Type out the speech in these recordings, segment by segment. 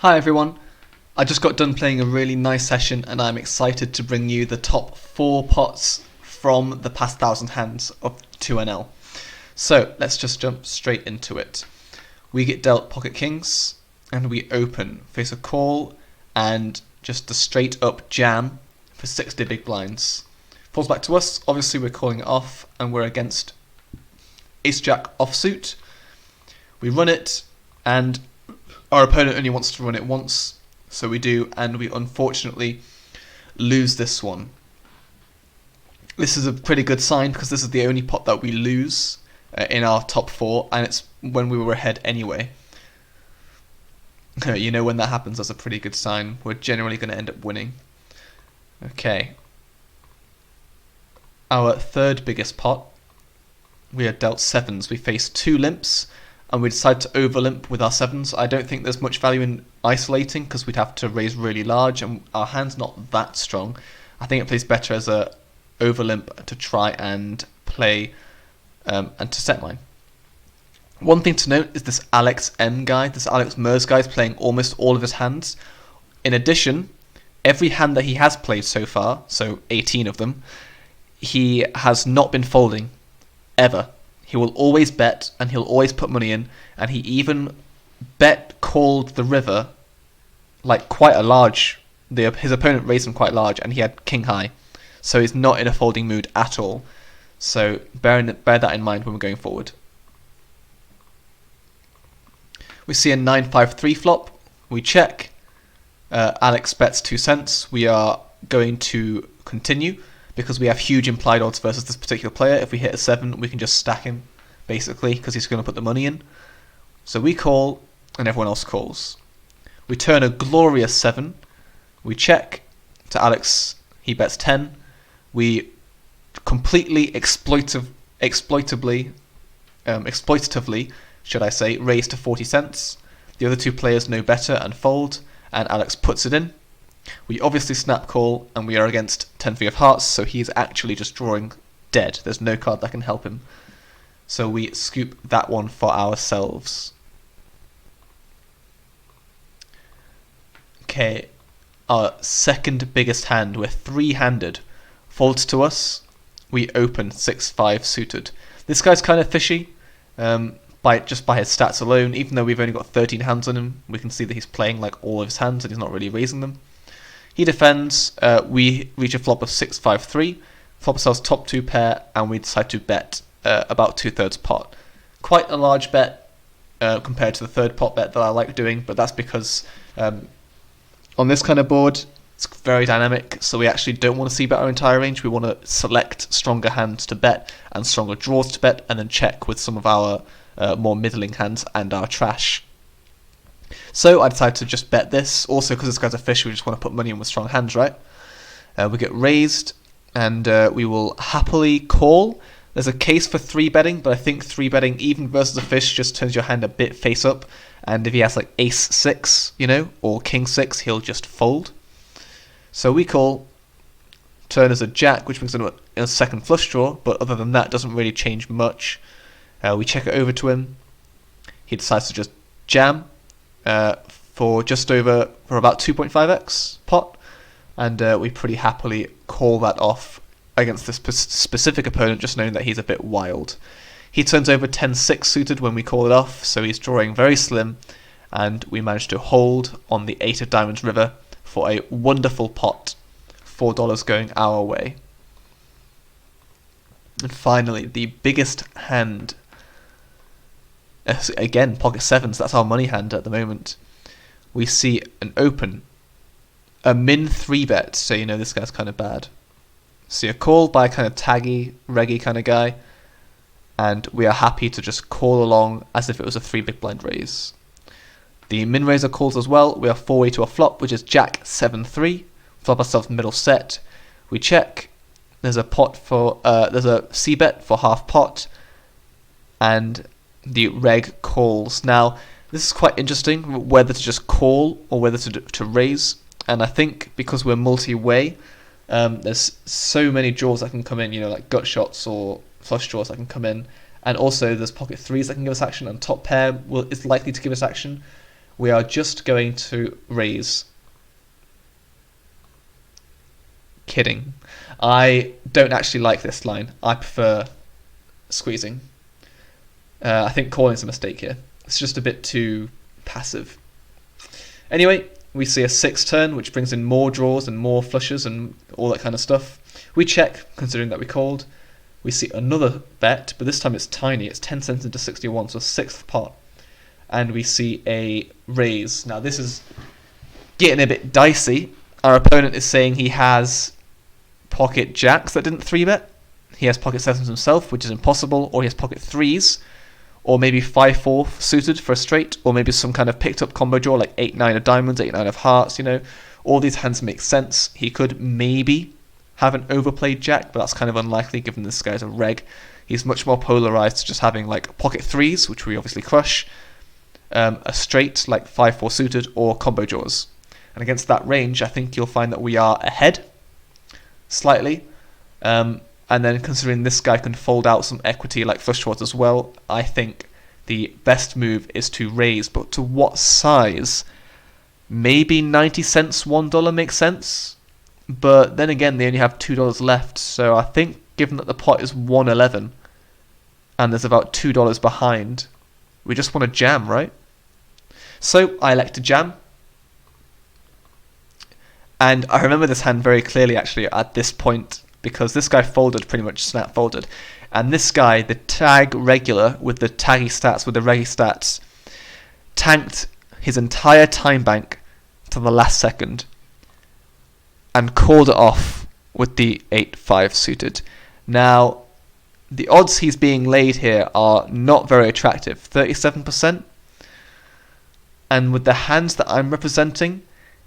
Hi everyone, I just got done playing a really nice session and I'm excited to bring you the top 4 pots from the past 1000 hands of 2NL. So let's just jump straight into it. We get dealt pocket kings and we open, face a call and just a straight up jam for 60 big blinds. Falls back to us, obviously we're calling it off and we're against ace jack offsuit. We run it and our opponent only wants to run it once, so we do, and we unfortunately lose this one. This is a pretty good sign because this is the only pot that we lose in our top 4, and it's when we were ahead anyway. You know, when that happens, that's a pretty good sign. We're generally going to end up winning. Okay. Our third biggest pot, we are dealt 7s. We face 2 limps. And we decide to overlimp with our 7s. I don't think there's much value in isolating because we'd have to raise really large and our hand's not that strong. I think it plays better as a overlimp to try and play and to set mine. One thing to note is this Alex M guy, this Alex Mers guy is playing almost all of his hands. In addition, every hand that he has played so far, so 18 of them, he has not been folding, ever. He will always bet, and he'll always put money in, and he even called the river like quite a large. His opponent raised him quite large, and he had king high, so he's not in a folding mood at all. So bear that in mind when we're going forward. We see a 9-5-3 flop. We check. Alex bets 2 cents. We are going to continue, because we have huge implied odds versus this particular player. If we hit a 7, we can just stack him, basically, because he's going to put the money in. So we call, and everyone else calls. We turn a glorious 7. We check to Alex. He bets 10. We completely exploitatively, should I say, raise to 40 cents. The other 2 players know better and fold, and Alex puts it in. We obviously snap call, and we are against 10-3 of hearts, so he's actually just drawing dead. There's no card that can help him. So we scoop that one for ourselves. Okay, our second biggest hand, we're 3-handed, folds to us. We open 6-5 suited. This guy's kind of fishy, just by his stats alone. Even though we've only got 13 hands on him, we can see that he's playing like all of his hands and he's not really raising them. He defends, we reach a flop of 6-5-3, flop ourselves top 2 pair, and we decide to bet about 2/3 pot. Quite a large bet compared to the third pot bet that I like doing, but that's because on this kind of board, it's very dynamic, so we actually don't want to see bet our entire range. We want to select stronger hands to bet and stronger draws to bet, and then check with some of our more middling hands and our trash. So I decided to just bet this. Also, because this guy's a fish, we just want to put money in with strong hands, right? We get raised, and we will happily call. There's a case for 3-betting, but I think 3-betting, even versus a fish, just turns your hand a bit face up. And if he has like ace-6, or king-6, he'll just fold. So we call. Turn as a jack, which brings in a second flush draw, but other than that, doesn't really change much. We check it over to him. He decides to just jam. For about 2.5x pot, and we pretty happily call that off against this specific opponent, just knowing that he's a bit wild. He turns over 10-6 suited when we call it off, so he's drawing very slim, and we manage to hold on the 8 of diamonds river for a wonderful pot, $4 going our way. And finally, the biggest hand. Again, pocket 7s, that's our money hand at the moment. We see an open, a min 3-bet, so this guy's kind of bad. See a call by a kind of taggy, reggy kind of guy, and we are happy to just call along as if it was a 3 big blind raise. The min raiser calls as well. We are 4-way to a flop, which is jack 7-3. Flop ourselves middle set. We check. There's a c-bet for half pot, and the reg calls. Now, this is quite interesting, whether to just call or whether to raise. And I think because we're multi-way, there's so many draws that can come in, like gut shots or flush draws that can come in. And also there's pocket 3s that can give us action, and top pair is likely to give us action. we are just going to raise. Kidding. I don't actually like this line. I prefer squeezing. I think calling's a mistake here. It's just a bit too passive. Anyway, we see a 6 turn, which brings in more draws and more flushes and all that kind of stuff. We check, considering that we called. We see another bet, but this time it's tiny. It's 10 cents into 61, so 6th pot. And we see a raise. Now this is getting a bit dicey. Our opponent is saying he has pocket jacks that didn't 3-bet. He has pocket 7s himself, which is impossible, or he has pocket 3s, or maybe 5-4 suited for a straight, or maybe some kind of picked up combo draw like 8-9 of diamonds, 8-9 of hearts, you know. All these hands make sense. He could maybe have an overplayed jack, but that's kind of unlikely given this guy's a reg. He's much more polarized to just having like pocket 3s, which we obviously crush, a straight like 5-4 suited, or combo draws. And against that range, I think you'll find that we are ahead slightly. And then considering this guy can fold out some equity like flush draws as well, I think the best move is to raise. But to what size? Maybe 90 cents, $1 makes sense. But then again, they only have $2 left. So I think given that the pot is 111 and there's about $2 behind, we just want to jam, right? So I elect to jam. And I remember this hand very clearly actually at this point, because this guy folded, pretty much snap folded. And this guy, the tag regular with the taggy stats, with the reggy stats, tanked his entire time bank to the last second and called it off with the 8-5 suited. Now, the odds he's being laid here are not very attractive, 37%. And with the hands that I'm representing,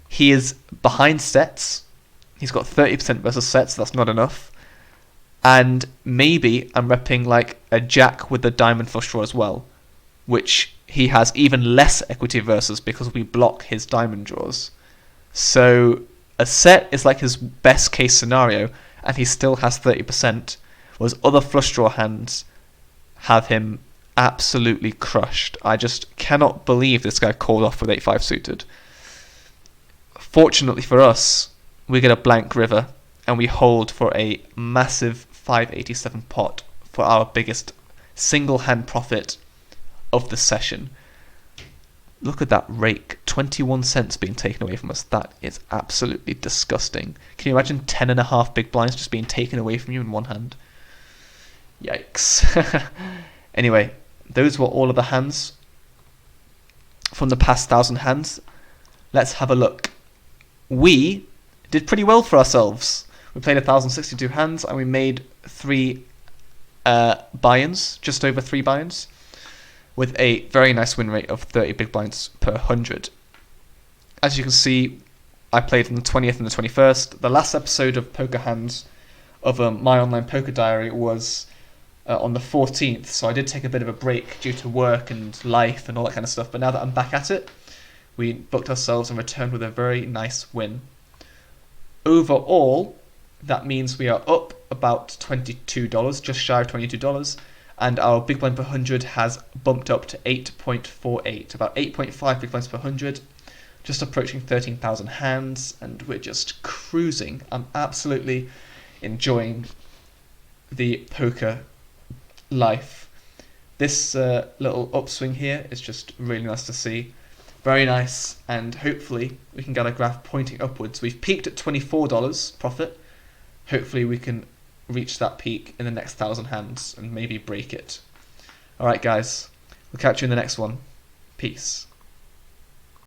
he is behind sets. He's got 30% versus sets, so that's not enough. And maybe I'm repping like a jack with the diamond flush draw as well, which he has even less equity versus because we block his diamond draws. So a set is like his best case scenario, and he still has 30%, whereas other flush draw hands have him absolutely crushed. I just cannot believe this guy called off with 8-5 suited. Fortunately for us, we get a blank river, and we hold for a massive 587 pot for our biggest single hand profit of the session. Look at that rake, 21 cents being taken away from us. That is absolutely disgusting. Can you imagine 10.5 big blinds just being taken away from you in one hand? Yikes. Anyway, those were all of the hands from the past 1,000 hands. Let's have a look. We did pretty well for ourselves. We played 1,062 hands and we made 3 buy-ins, just over 3 buy-ins, with a very nice win rate of 30 big blinds per 100. As you can see, I played on the 20th and the 21st. The last episode of Poker Hands of my online poker diary was on the 14th, so I did take a bit of a break due to work and life and all that kind of stuff, but now that I'm back at it, we booked ourselves and returned with a very nice win. Overall, that means we are up about $22, just shy of $22, and our big blind per 100 has bumped up to 8.48, about 8.5 big blinds per 100, just approaching 13,000 hands, and we're just cruising. I'm absolutely enjoying the poker life. This little upswing here is just really nice to see. Very nice, and hopefully we can get a graph pointing upwards. We've peaked at $24 profit. Hopefully we can reach that peak in the next 1,000 hands and maybe break it. Alright guys, we'll catch you in the next one. Peace.